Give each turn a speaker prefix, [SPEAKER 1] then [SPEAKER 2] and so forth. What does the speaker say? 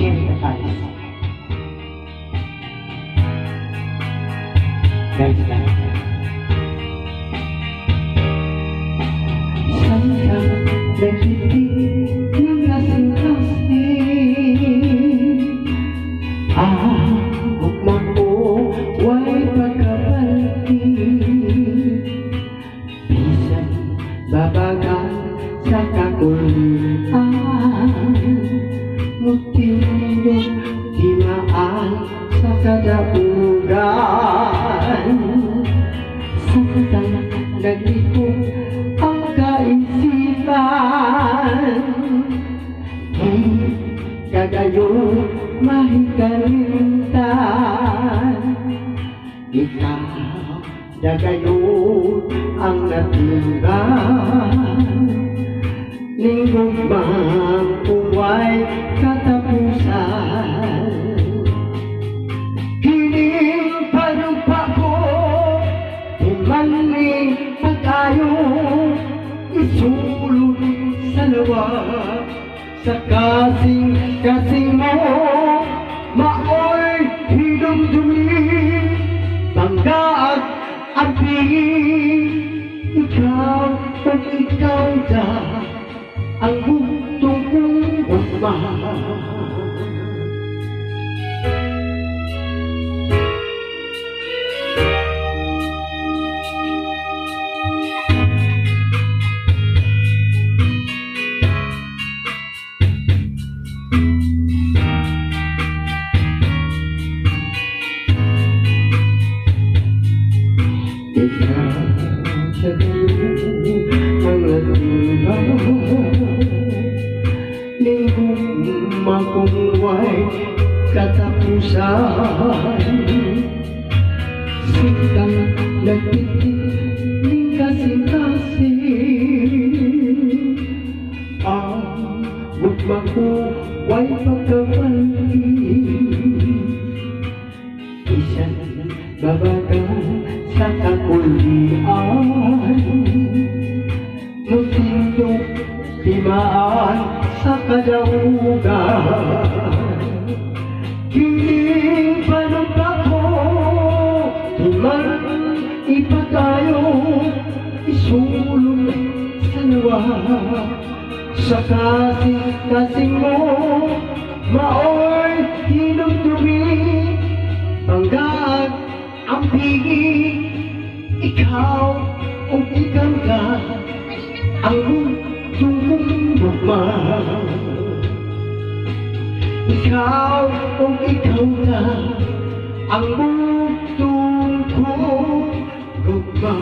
[SPEAKER 1] Jerry Gonzalez. Guys, saya nagtitig ng kasing-kasing ugma ko way pagkabalti bisan babagan sa kakulian mutindog timaan sa kadaugan samtang naglipong ang kaisipan di kagayon mahikalintan ikaw dagayon ang natingan linggong magpuway katapusan kining panupa ko imaning pagkayo isulod sa lawa sa kasing-kasing mo maoy hidong-dumi banggaat at ikaw at ikaw da ang bugtong kong umahal. Ikaw sa dulo ang natulaw linggong magumuway katapusan sintang nagtitig ning kasing-kasing ang ugma ko way pagkabalti bisan babagan sa kakulian mutindog timaan sa kadaugan kining panumpa ko timan ipatayo isulong sa lawa sa kasing-kasing mo maoy hinumdumi banggaan ang pigi ikaw o ikaw ka ang bugtong gugma ikaw o ikaw ka ang bugtong gugma